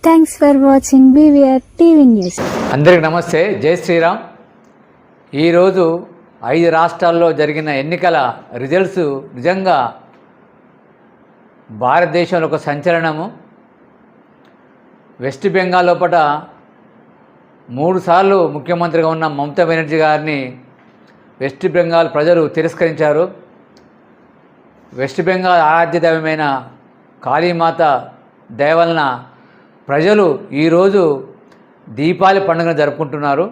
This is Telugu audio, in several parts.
Thanks for watching BVR TV news. అందరికీ నమస్తే, జై శ్రీరామ్. ఈరోజు 5 రాష్ట్రాల్లో జరిగిన ఎన్నికల రిజల్ట్స్ నిజంగా భారతదేశంలో ఒక సంచలనము. వెస్ట్ బెంగాల్ లోపల 3 సార్లు ముఖ్యమంత్రిగా ఉన్న మమతా బెనర్జీ గారిని వెస్ట్ బెంగాల్ ప్రజలు తిరస్కరించారు. వెస్ట్ బెంగాల్ ఆరాధ్య దైవమైన కాళీమాత దయ వలన ప్రజలు ఈరోజు దీపావళి పండుగను జరుపుకుంటున్నారు.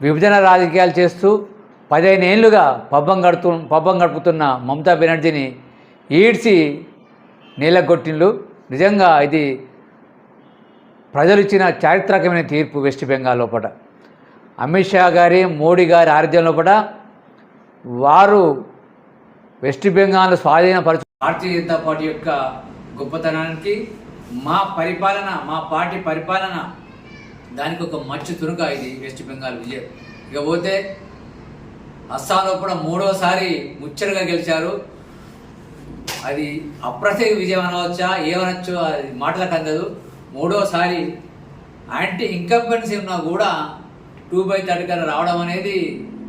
విభజన రాజకీయాలు చేస్తూ 15 ఏళ్ళుగా పబ్బం గడుపుతున్న మమతా బెనర్జీని ఈడ్చి నీళ్ళగొట్టిండ్లు. నిజంగా ఇది ప్రజలు ఇచ్చిన చారిత్రకమైన తీర్పు. వెస్ట్ బెంగాల్ లోపల అమిత్ షా గారి, మోడీ గారి ఆరాధ్యం లోపల వారు వెస్ట్ బెంగాల్ స్వాధీనపరచు భారతీయ జనతా పార్టీ యొక్క గొప్పతనానికి మా పార్టీ పరిపాలన దానికి ఒక మచ్చు తునుక ఇది వెస్ట్ బెంగాల్ విజయం. ఇకపోతే అస్సాంలో కూడా 3వసారి ముచ్చటగా గెలిచారు. అది అప్రత్యేక విజయం అనవచ్చా, ఏమనొచ్చో అది మాటలకు అందదు. 3వసారి యాంటీ ఇన్కంబెన్సీ ఉన్నా కూడా 2/3 రావడం అనేది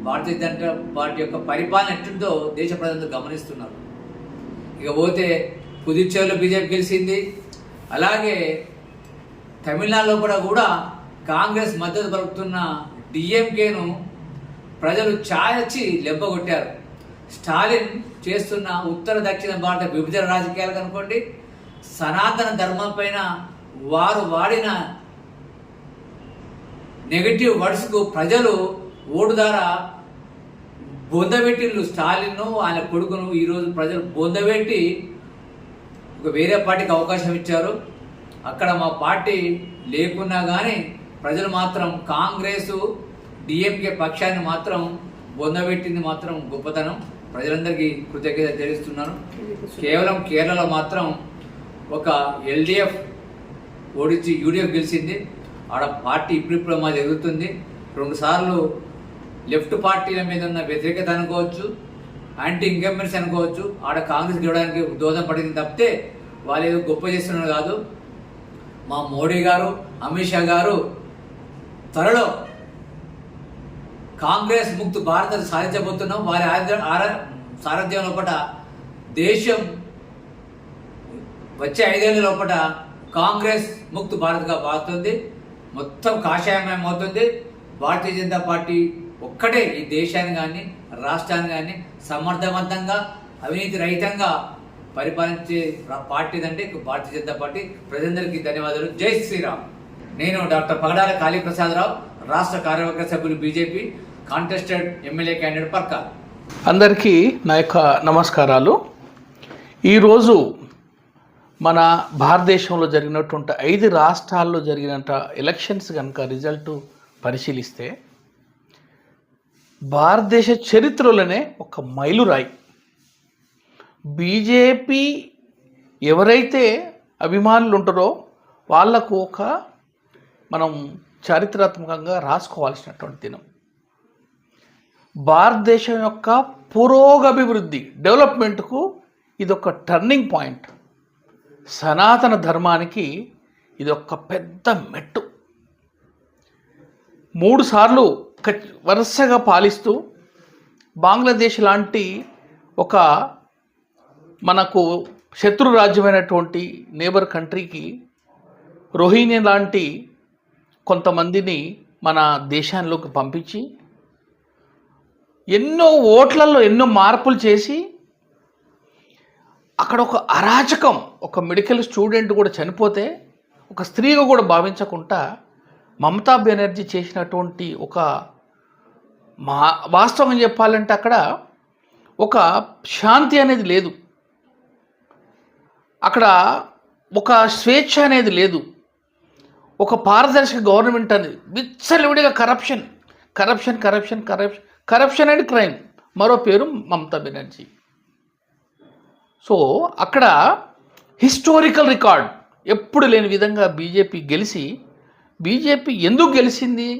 భారతీయ జనతా పార్టీ యొక్క పరిపాలన ఎట్టుందో దేశ ప్రజలు గమనిస్తున్నారు. ఇకపోతే పుదుచ్చేరిలో బీజేపీ గెలిచింది. అలాగే తమిళనాడులో కూడా కాంగ్రెస్ మద్దతు పలుకుతున్న డిఎంకేను ప్రజలు చాయచ్చి లెబ్బగొట్టారు. స్టాలిన్ చేస్తున్న ఉత్తర దక్షిణ భారత విభజన రాజకీయాలు అనుకోండి, సనాతన ధర్మం పైన వారు వాడిన నెగటివ్ వర్డ్స్కు ప్రజలు ఓటు ద్వారా బొందబెట్టిళ్ళు. స్టాలిన్ను ఆయన కొడుకును ఈరోజు ప్రజలు బొందబెట్టి ఒక వేరే పార్టీకి అవకాశం ఇచ్చారు. అక్కడ మా పార్టీ లేకున్నా కానీ ప్రజలు మాత్రం కాంగ్రెస్ డిఎంకే పక్షాన్ని మాత్రం బొందబెట్టింది మాత్రం గొప్పతనం. ప్రజలందరికీ కృతజ్ఞత తెలుస్తున్నాను. కేవలం కేరళలో మాత్రం ఒక LDF ఓడించి UDF గెలిచింది. ఆడ పార్టీ ఇప్పుడు మాది ఎదుగుతుంది. 2 సార్లు లెఫ్ట్ పార్టీల మీద ఉన్న వ్యతిరేకత అనుకోవచ్చు, యాంటీ ఇన్కంబెన్సీ అనుకోవచ్చు. ఆడ కాంగ్రెస్ గెలవడానికి దోహదపడింది తప్పితే వాళ్ళు ఏదో గొప్ప చేస్తున్నారు కాదు. మా మోడీ గారు, అమిత్ షా గారు త్వరలో కాంగ్రెస్ ముక్త భారత్ సాధించబోతున్నాం. వారి సారథ్యం లోపల దేశం వచ్చే 5 ఏళ్ళ లోపల కాంగ్రెస్ ముక్త భారత్గా మారుతుంది. మొత్తం కాషాయమయం అవుతుంది. భారతీయ జనతా పార్టీ ఒక్కటే ఈ దేశాన్ని కానీ రాష్ట్రాన్ని కానీ సమర్థవంతంగా అవినీతి రహితంగా పరిపాలించే పార్టీదంటే భారతీయ జనతా పార్టీ. ప్రజలందరికీ ధన్యవాదాలు. జై శ్రీరామ్. నేను డాక్టర్ పగడాల కాళీప్రసాదరావు, రాష్ట్ర కార్యవర్గ సభ్యులు, BJP, contested MLA candidate Parkal. అందరికీ నా యొక్క నమస్కారాలు. ఈరోజు మన భారతదేశంలో జరిగినటువంటి 5 రాష్ట్రాల్లో జరిగినట్టు ఎలక్షన్స్ కనుక రిజల్ట్ పరిశీలిస్తే భారతదేశ చరిత్రలోనే ఒక మైలురాయి. బీజేపీ ఎవరైతే అభిమానులు ఉంటారో వాళ్లకు ఒక మనం చారిత్రాత్మకంగా రాసుకోవాల్సినటువంటి దినం. భారతదేశం యొక్క పురోగభివృద్ధి, డెవలప్మెంట్కు ఇది ఒక టర్నింగ్ పాయింట్. సనాతన ధర్మానికి ఇది ఒక పెద్ద మెట్టు. 3 సార్లు వరుసగా పాలిస్తూ బంగ్లాదేశ్ లాంటి ఒక మనకు శత్రు రాజ్యమైనటువంటి నేబర్ కంట్రీకి రోహింగ్యా లాంటి కొంతమందిని మన దేశాల్లోకి పంపించి ఎన్నో ఓట్లలో ఎన్నో మార్పులు చేసి అక్కడ ఒక అరాచకం, ఒక మెడికల్ స్టూడెంట్ కూడా చనిపోతే ఒక స్త్రీగా కూడా భావించకుండా మమతా బెనర్జీ చేసినటువంటి ఒక వాస్తవం చెప్పాలంటే అక్కడ ఒక శాంతి అనేది లేదు. అక్కడ ఒక స్వేచ్ఛ అనేది లేదు. ఒక పారదర్శక గవర్నమెంట్ అనేది విచ్చలవిడిగా కరప్షన్ అండ్ క్రైమ్. మరో పేరు మమతా బెనర్జీ. సో అక్కడ హిస్టారికల్ రికార్డ్ ఎప్పుడు లేని విధంగా బీజేపీ ఎందుకు గెలిచింది?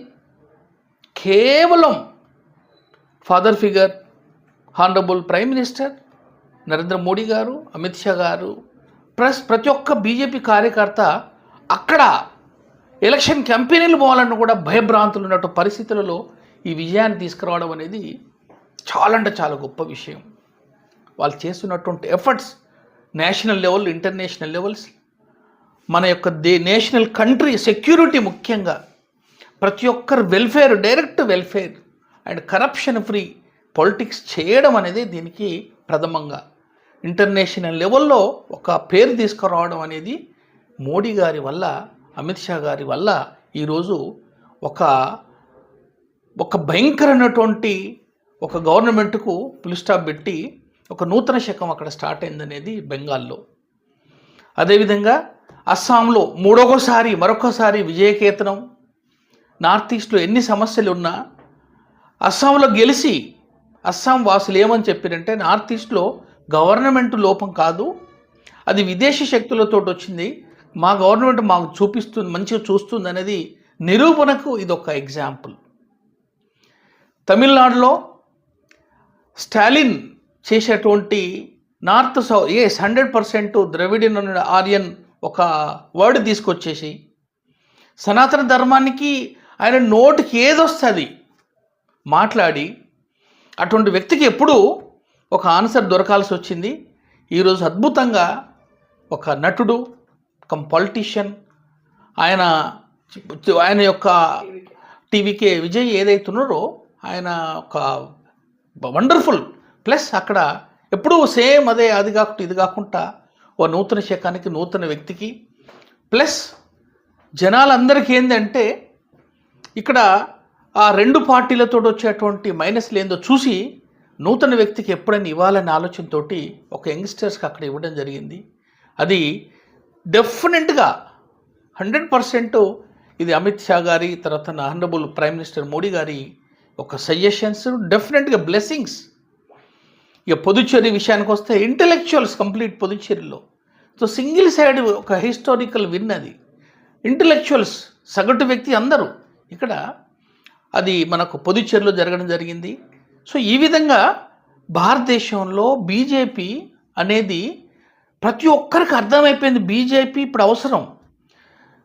కేవలం father figure honourable prime minister Narendra Modi గారు, అమిత్ షా గారు, ప్రతి ఒక్క బీజేపీ కార్యకర్త అక్కడ ఎలక్షన్ క్యాంపెయిన్లు పోవాలన్న కూడా భయభ్రాంతులు ఉన్నట్టు పరిస్థితులలో ఈ విజయాన్ని తీసుకురావడం అనేది చాలా అంటే చాలా గొప్ప విషయం. వాళ్ళు చేస్తున్నటువంటి efforts national level, international levels, మన యొక్క నేషనల్ కంట్రీ సెక్యూరిటీ, ముఖ్యంగా ప్రతి ఒక్కరు welfare, direct welfare and corruption free politics చేయడం అనేది దీనికి ప్రథమంగా ఇంటర్నేషనల్ లెవెల్లో ఒక పేరు తీసుకురావడం అనేది మోడీ గారి వల్ల, అమిత్ షా గారి వల్ల ఈరోజు ఒక భయంకరమైనటువంటి ఒక గవర్నమెంట్కు ఫుల్ స్టాప్ పెట్టి ఒక నూతన శకం అక్కడ స్టార్ట్ అయిందనేది బెంగాల్లో. అదేవిధంగా అస్సాంలో మరొకసారి విజయకేతనం. నార్త్ ఈస్ట్లో ఎన్ని సమస్యలు ఉన్నా అస్సాంలో గెలిచి అస్సాం వాసులు ఏమని చెప్పారంటే, నార్త్ ఈస్ట్లో గవర్నమెంట్ లోపం కాదు, అది విదేశీ శక్తులతో వచ్చింది, మా గవర్నమెంట్ మాకు చూపిస్తుంది, మంచిగా చూస్తుంది అనేది నిరూపణకు ఇదొక ఎగ్జాంపుల్. తమిళనాడులో స్టాలిన్ చేసేటువంటి నార్త్ సౌత్ 100% ద్రవిడియన్ ఆర్యన్ ఒక వర్డ్ తీసుకొచ్చేసి సనాతన ధర్మానికి ఆయన నోటికి ఏదొస్తుంది మాట్లాడి అటువంటి వ్యక్తికి ఎప్పుడూ ఒక ఆన్సర్ దొరకాల్సి వచ్చింది. ఈరోజు అద్భుతంగా ఒక నటుడు, ఒక పొలిటీషియన్, ఆయన యొక్క టీవీకే విజయ్ ఏదైతున్నారో ఆయన ఒక వండర్ఫుల్. ప్లస్ అక్కడ ఎప్పుడూ సేమ్ అదే, అది కాకుండా ఇది కాకుండా ఓ నూతన శకానికి, నూతన వ్యక్తికి, ప్లస్ జనాలందరికీ ఏంటంటే ఇక్కడ ఆ రెండు పార్టీలతో వచ్చేటువంటి మైనస్లు ఏందో చూసి నూతన వ్యక్తికి ఎప్పుడైనా ఇవ్వాలనే ఆలోచనతో ఒక యంగ్స్టర్స్కి అక్కడ ఇవ్వడం జరిగింది. అది డెఫినెట్గా 100% ఇది అమిత్ షా గారి, తర్వాత హానరబుల్ ప్రైమ్ మినిస్టర్ మోడీ గారి ఒక సజెషన్స్, డెఫినెట్గా బ్లెస్సింగ్స్. ఇక పుదుచ్చేరి విషయానికి వస్తే ఇంటలెక్చువల్స్ కంప్లీట్ పుదుచ్చేరిలో సో సింగిల్ సైడ్ ఒక హిస్టారికల్ విన్. అది ఇంటలెక్చువల్స్, సగటు వ్యక్తి అందరూ ఇక్కడ అది మనకు పుదుచ్చేరిలో జరగడం జరిగింది. సో ఈ విధంగా భారతదేశంలో బీజేపీ అనేది ప్రతి ఒక్కరికి అర్థమైపోయింది. బీజేపీ ఇప్పుడు అవసరం.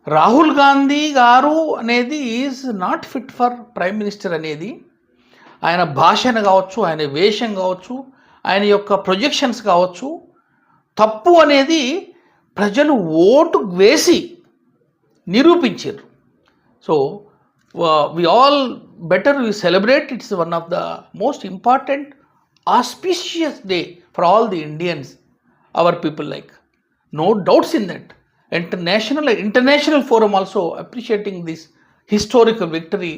రాహుల్ గాంధీ గారు అనేది is not fit for prime minister అనేది ఆయన భాషను కావచ్చు, ఆయన వేషం కావచ్చు, ఆయన యొక్క ప్రొజెక్షన్స్ కావచ్చు, తప్పు అనేది ప్రజలు ఓటు వేసి నిరూపించారు. So we all better we celebrate. It's one of the most important auspicious day for all the Indians, our people, like no doubts in that. International forum also appreciating this historical victory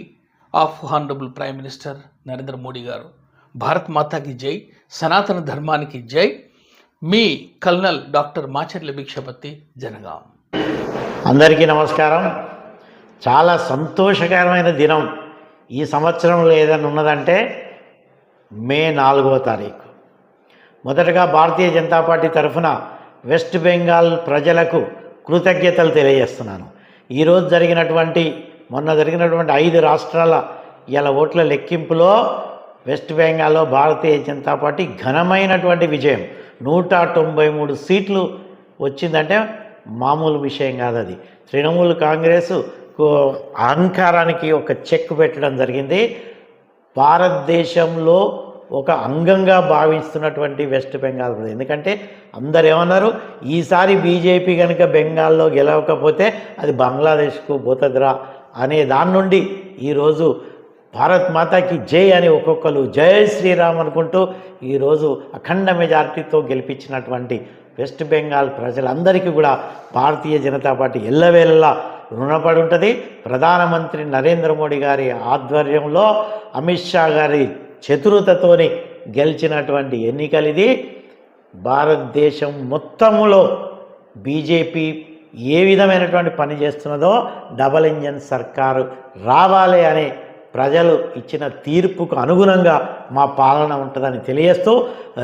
of honorable Prime Minister Narendra Modi garu. Bharat Mata ki jai, Sanatana Dharmaniki jai. Me colonel doctor Macherla Bhikshapathi, Jangaon. అందరికీ నమస్కారం. చాలా సంతోషకరమైన దినం ఈ సంవత్సరంలో ఏదైనా ఉన్నదంటే మే 4వ తారీఖు. మొదటగా భారతీయ జనతా పార్టీ తరఫున వెస్ట్ బెంగాల్ ప్రజలకు కృతజ్ఞతలు తెలియజేస్తున్నాను. మొన్న జరిగినటువంటి 5 రాష్ట్రాల ఇలా ఓట్ల లెక్కింపులో వెస్ట్ బెంగాల్లో భారతీయ జనతా పార్టీ ఘనమైనటువంటి విజయం, 193 సీట్లు వచ్చిందంటే మామూలు విషయం కాదు. అది తృణమూల్ కాంగ్రెస్ అహంకారానికి ఒక చెక్ పెట్టడం జరిగింది. భారతదేశంలో ఒక అంగంగా భావిస్తున్నటువంటి వెస్ట్ బెంగాల్. ఎందుకంటే అందరు ఏమన్నారు, ఈసారి బీజేపీ కనుక బెంగాల్లో గెలవకపోతే అది బంగ్లాదేశ్కు పోతుందిరా అనే దాని నుండి ఈరోజు భారత్ మాతాకి జై అని ఒక్కొక్కరు జై శ్రీరామ్ అనుకుంటూ ఈరోజు అఖండ మెజార్టీతో గెలిపించినటువంటి వెస్ట్ బెంగాల్ ప్రజలందరికీ కూడా భారతీయ జనతా పార్టీ ఎల్లవేళలా రుణపడి ఉంటుంది. ప్రధానమంత్రి నరేంద్ర మోడీ గారి ఆధ్వర్యంలో, అమిత్ షా గారి చతురతతోని గెలిచినటువంటి ఎన్నికలు ఇది. భారతదేశం మొత్తంలో బీజేపీ ఏ విధమైనటువంటి పని చేస్తున్నదో డబల్ ఇంజన్ సర్కారు రావాలి అనే ప్రజలు ఇచ్చిన తీర్పుకు అనుగుణంగా మా పాలన ఉంటుందని తెలియజేస్తూ,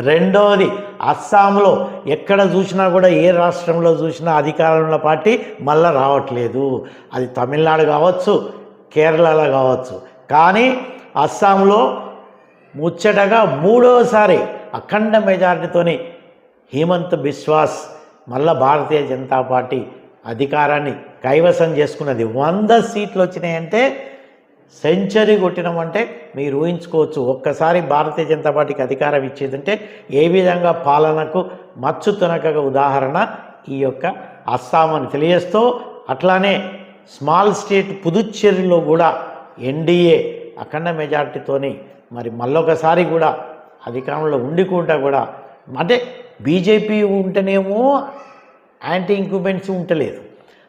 రెండవది అస్సాంలో ఎక్కడ చూసినా కూడా, ఏ రాష్ట్రంలో చూసినా అధికారంలో పార్టీ మళ్ళీ రావట్లేదు. అది తమిళనాడు కావచ్చు, కేరళలో కావచ్చు. కానీ అస్సాంలో ముచ్చటగా 3వసారి అఖండ మెజార్టీతోని హిమంత్ బిశ్వాస్ మళ్ళా భారతీయ జనతా పార్టీ అధికారాన్ని కైవసం చేసుకున్నది. 100 సీట్లు వచ్చినాయంటే సెంచరీ కొట్టినామంటే మీరు ఊహించుకోవచ్చు. ఒక్కసారి భారతీయ జనతా పార్టీకి అధికారం ఇచ్చేదంటే ఏ విధంగా పాలనకు మచ్చు తునకగా ఉదాహరణ ఈ యొక్క అస్సాం అని తెలియజేస్తూ, అట్లానే స్మాల్ స్టేట్ పుదుచ్చేరిలో కూడా ఎన్డీఏ అఖండ మెజార్టీతోని మరి మళ్ళొకసారి కూడా అధికారంలో ఉండికుంటా కూడా, అంటే బీజేపీ ఉంటేనేమో యాంటీ ఇంక్యుబెన్సీ ఉంటలేదు,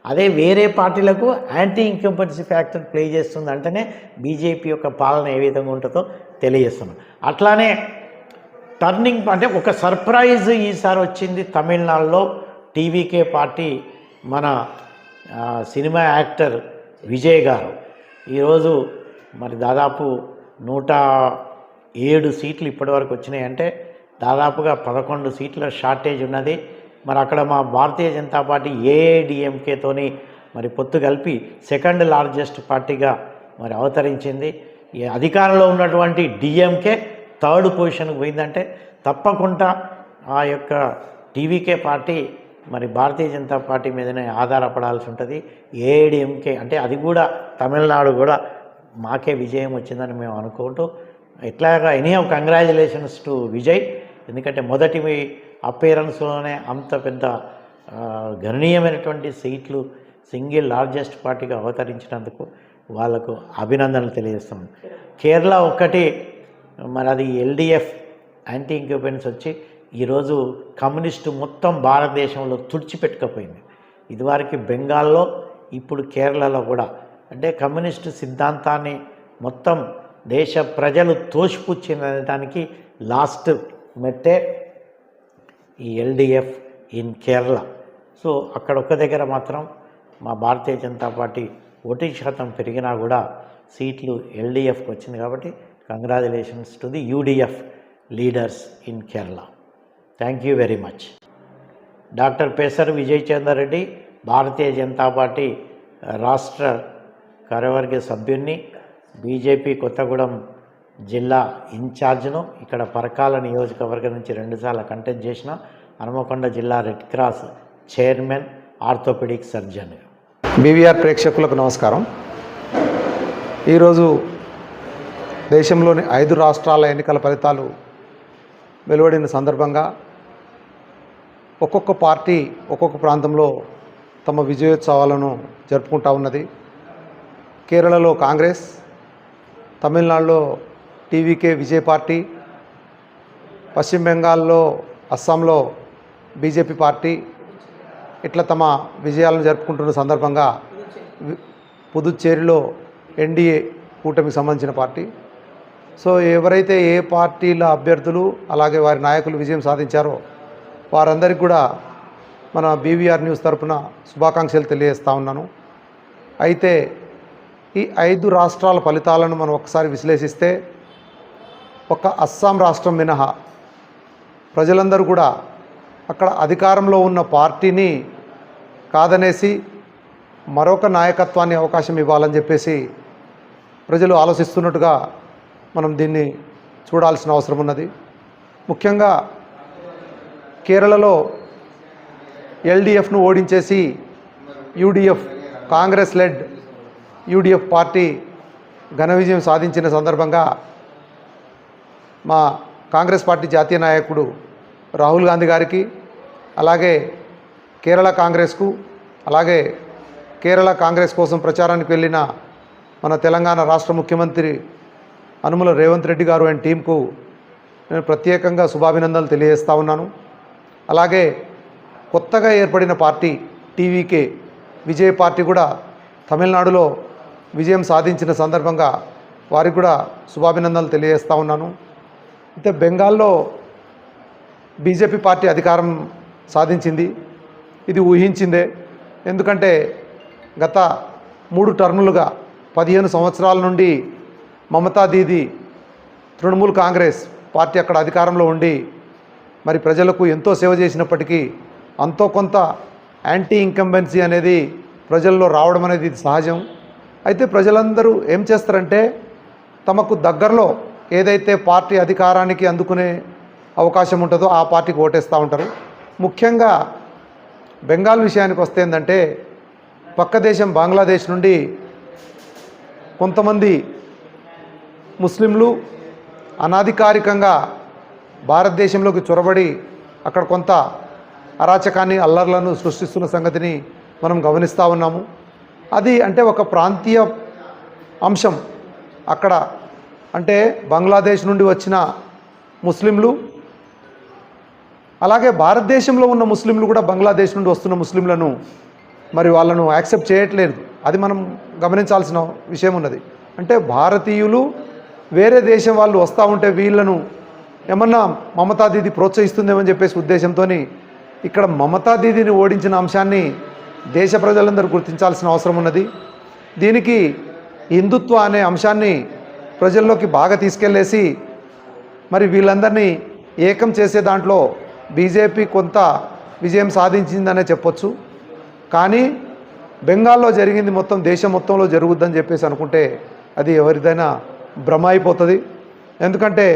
అదే వేరే పార్టీలకు యాంటీ ఇంక్యుబెన్సీ ఫ్యాక్టర్ ప్లే చేస్తుంది అంటేనే బీజేపీ యొక్క పాలన ఏ విధంగా ఉంటుందో తెలియజేస్తున్నాం. అట్లానే టర్నింగ్ అంటే ఒక సర్ప్రైజ్ ఈసారి వచ్చింది తమిళనాడులో. టీవీకే పార్టీ మన సినిమా యాక్టర్ విజయ్ గారు ఈరోజు మరి దాదాపు 107 సీట్లు ఇప్పటివరకు వచ్చినాయి. అంటే దాదాపుగా 11 సీట్ల షార్టేజ్ ఉన్నది. మరి అక్కడ మా భారతీయ జనతా పార్టీ ఏఐడిఎంకేతోని మరి పొత్తు కలిపి సెకండ్ లార్జెస్ట్ పార్టీగా మరి అవతరించింది. ఈ అధికారంలో ఉన్నటువంటి డిఎంకే థర్డ్ పొజిషన్కి పోయిందంటే తప్పకుండా ఆ యొక్క టీవీకే పార్టీ మరి భారతీయ జనతా పార్టీ మీదనే ఆధారపడాల్సి ఉంటుంది. ఏఐడిఎంకే అంటే అది కూడా తమిళనాడు కూడా మాకే విజయం వచ్చిందని మేము అనుకుంటూ, ఎట్లాగా ఎనీ కంగ్రాచులేషన్స్ టు విజయ్. ఎందుకంటే మొదటి అపేరెన్స్లోనే అంత పెద్ద గణనీయమైనటువంటి సీట్లు సింగిల్ లార్జెస్ట్ పార్టీగా అవతరించినందుకు వాళ్ళకు అభినందనలు తెలియజేస్తున్నాం. కేరళ ఒక్కటి మరి అది ఎల్డిఎఫ్ యాంటీ ఇంక్యుబెన్స్ వచ్చి ఈరోజు కమ్యూనిస్టు మొత్తం భారతదేశంలో తుడిచిపెట్టుకపోయింది. ఇదివరకు బెంగాల్లో, ఇప్పుడు కేరళలో కూడా. అంటే కమ్యూనిస్టు సిద్ధాంతాన్ని మొత్తం దేశ ప్రజలు తోసిపుచ్చినడానికి లాస్ట్ మెట్టే ఈ ఎల్డిఎఫ్ ఇన్ కేరళ. సో అక్కడ ఒక్క దగ్గర మాత్రం మా భారతీయ జనతా పార్టీ ఓటింగ్ శాతం పెరిగినా కూడా సీట్లు ఎల్డిఎఫ్కి వచ్చింది. కాబట్టి congratulations to the UDF leaders in Kerala. Thank you very much. Doctor పేసర్ విజయ్ చందర్ రెడ్డి, భారతీయ జనతా పార్టీ రాష్ట్ర కార్యవర్గ సభ్యున్ని, బీజేపీ కొత్తగూడెం జిల్లా ఇన్ఛార్జ్ను, ఇక్కడ పరకాల నియోజకవర్గం నుంచి 2 సార్లు కంటెస్ట్ చేసిన, హనుమకొండ జిల్లా red cross chairman, orthopedic surgeon. BVR ప్రేక్షకులకు నమస్కారం. ఈరోజు దేశంలోని 5 రాష్ట్రాల ఎన్నికల ఫలితాలు వెలువడిన సందర్భంగా ఒక్కొక్క పార్టీ ఒక్కొక్క ప్రాంతంలో తమ విజయోత్సవాలను జరుపుకుంటా ఉన్నది. కేరళలో కాంగ్రెస్, తమిళనాడులో టీవీకే విజయ్ పార్టీ, పశ్చిమ బెంగాల్లో, అస్సాంలో బీజేపీ పార్టీ ఇట్లా తమ విజయాలను జరుపుకుంటున్న సందర్భంగా పుదుచ్చేరిలో ఎన్డీఏ కూటమికి సంబంధించిన పార్టీ. సో ఎవరైతే ఏ పార్టీల అభ్యర్థులు అలాగే వారి నాయకులు విజయం సాధించారో వారందరికీ కూడా మన బీవీఆర్ న్యూస్ తరపున శుభాకాంక్షలు తెలియజేస్తూ ఉన్నాను. అయితే ఈ 5 రాష్ట్రాల ఫలితాలను మనం ఒకసారి విశ్లేషిస్తే, ఒక అస్సాం రాష్ట్రం మినహా ప్రజలందరూ కూడా అక్కడ అధికారంలో ఉన్న పార్టీని కాదనేసి మరొక నాయకత్వాన్ని అవకాశం ఇవ్వాలని చెప్పేసి ప్రజలు ఆలోచిస్తున్నట్టుగా మనం దీన్ని చూడాల్సిన అవసరం ఉన్నది. ముఖ్యంగా కేరళలో ఎల్డిఎఫ్ను ఓడించేసి UDF, Congress led UDF party ఘన విజయం సాధించిన సందర్భంగా మా కాంగ్రెస్ పార్టీ జాతీయ నాయకుడు రాహుల్ గాంధీ గారికి, అలాగే కేరళ కాంగ్రెస్కు, అలాగే కేరళ కాంగ్రెస్ కోసం ప్రచారానికి వెళ్ళిన మన తెలంగాణ రాష్ట్ర ముఖ్యమంత్రి అనుముల రేవంత్ రెడ్డి గారు అండ్ టీంకు నేను ప్రత్యేకంగా శుభాభినందనలు తెలియజేస్తూ ఉన్నాను. అలాగే కొత్తగా ఏర్పడిన పార్టీ టీవీకే విజయ్ పార్టీ కూడా తమిళనాడులో విజయం సాధించిన సందర్భంగా వారికి కూడా శుభాభినందనలు తెలియజేస్తూ ఉన్నాను. అయితే బెంగాల్లో బీజేపీ పార్టీ అధికారం సాధించింది. ఇది ఊహించిందే. ఎందుకంటే గత 3 టర్ములుగా 15 సంవత్సరాల నుండి మమతా దీది తృణమూల్ కాంగ్రెస్ పార్టీ అక్కడ అధికారంలో ఉండి మరి ప్రజలకు ఎంతో సేవ చేసినప్పటికీ అంతో కొంత యాంటీ ఇంకంబెన్సీ అనేది ప్రజల్లో రావడం అనేది ఇది సహజం. అయితే ప్రజలందరూ ఏం చేస్తారంటే తమకు దగ్గరలో ఏదైతే పార్టీ అధికారానికి అందుకునే అవకాశం ఉంటుందో ఆ పార్టీకి ఓటేస్తూ ఉంటారు. ముఖ్యంగా బెంగాల్ విషయానికి వస్తే ఏంటంటే పక్క దేశం బంగ్లాదేశ్ నుండి కొంతమంది ముస్లింలు అనాధికారికంగా భారతదేశంలోకి చొరబడి అక్కడ కొంత అరాచకాన్ని అల్లర్లను సృష్టిస్తున్న సంగతిని మనం గమనిస్తూ ఉన్నాము. అది అంటే ఒక ప్రాంతీయ అంశం. అక్కడ అంటే బంగ్లాదేశ్ నుండి వచ్చిన ముస్లింలు అలాగే భారతదేశంలో ఉన్న ముస్లింలు కూడా బంగ్లాదేశ్ నుండి వస్తున్న ముస్లింలను మరి వాళ్ళను యాక్సెప్ట్ చేయట్లేదు. అది మనం గమనించాల్సిన విషయం ఉన్నది. అంటే భారతీయులు వేరే దేశం వాళ్ళు వస్తూ ఉంటే వీళ్ళను ఏమన్నా మమతా దీది ప్రోత్సహిస్తుందేమని చెప్పేసి ఉద్దేశంతో ఇక్కడ మమతా దీదిని ఓడించిన అంశాన్ని దేశ ప్రజలందరూ గుర్తించాల్సిన అవసరం ఉన్నది. దీనికి హిందుత్వ అనే అంశాన్ని ప్రజల్లోకి బాగా తీసుకెళ్ళేసి మరి వీళ్ళందరినీ ఏకం చేసే దాంట్లో బీజేపీ కొంత విజయం సాధించిందనే చెప్పొచ్చు. కానీ బెంగాల్లో జరిగింది మొత్తం దేశం మొత్తంలో జరుగుద్దని చెప్పేసి అనుకుంటే అది ఎవరిదైనా భ్రమ అయిపోతుంది. ఎందుకంటే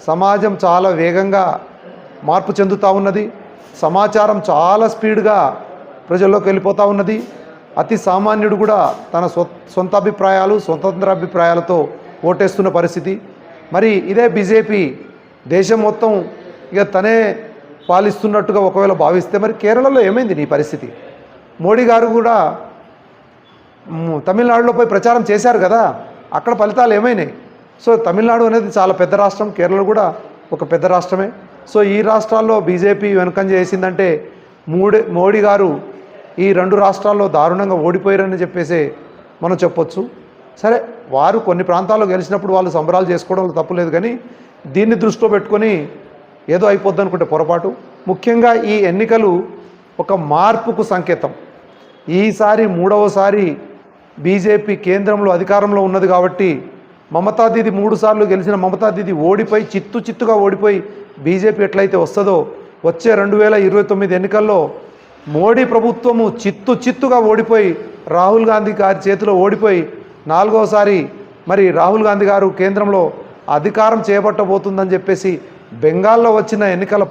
సమాజం చాలా వేగంగా మార్పు చెందుతూ ఉన్నది. సమాచారం చాలా స్పీడ్గా ప్రజల్లోకి వెళ్ళిపోతూ ఉన్నది. అతి సామాన్యుడు కూడా తన సొంత అభిప్రాయాలు స్వతంత్ర అభిప్రాయాలతో ఓటేస్తున్న పరిస్థితి. మరి ఇదే బీజేపీ దేశం మొత్తం ఇక తనే పాలిస్తున్నట్టుగా ఒకవేళ భావిస్తే మరి కేరళలో ఏమైంది నీ పరిస్థితి? మోడీ గారు కూడా తమిళనాడులో పోయి ప్రచారం చేశారు కదా, అక్కడ ఫలితాలు ఏమైనాయి? సో తమిళనాడు అనేది చాలా పెద్ద రాష్ట్రం, కేరళ కూడా ఒక పెద్ద రాష్ట్రమే. సో ఈ రాష్ట్రాల్లో బీజేపీ వెనుకంజ చేసిందంటే మోడీ గారు ఈ రెండు రాష్ట్రాల్లో దారుణంగా ఓడిపోయారని చెప్పేసి మనం చెప్పొచ్చు. సరే, వారు కొన్ని ప్రాంతాల్లో గెలిచినప్పుడు వాళ్ళు సంబరాలు చేసుకోవడంలో తప్పులేదు, కానీ దీన్ని దృష్టిలో పెట్టుకొని ఏదో అయిపోద్ది అనుకుంటే పొరపాటు. ముఖ్యంగా ఈ ఎన్నికలు ఒక మార్పుకు సంకేతం. ఈసారి మూడవసారి బీజేపీ కేంద్రంలో అధికారంలో ఉన్నది కాబట్టి మమతా దీది 3 సార్లు గెలిచిన మమతా దీది ఓడిపోయి చిత్తుగా ఓడిపోయి బీజేపీ ఎట్లయితే వస్తుందో వచ్చే 2029 ఎన్నికల్లో మోడీ ప్రభుత్వము చిత్తుగా ఓడిపోయి రాహుల్ గాంధీ గారి చేతిలో ఓడిపోయి 4వసారి మరి రాహుల్ గాంధీ గారు కేంద్రంలో అధికారం చేపట్టబోతుందని చెప్పేసి బెంగాల్లో వచ్చిన ఎన్నికల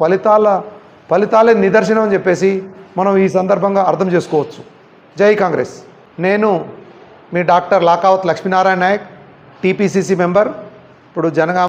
ఫలితాలే నిదర్శనం అని చెప్పేసి మనం ఈ సందర్భంగా అర్థం చేసుకోవచ్చు. జై కాంగ్రెస్. నేను మీ doctor Lakavath Lakshminarayana Nayak, TPCC member, ఇప్పుడు జనగామ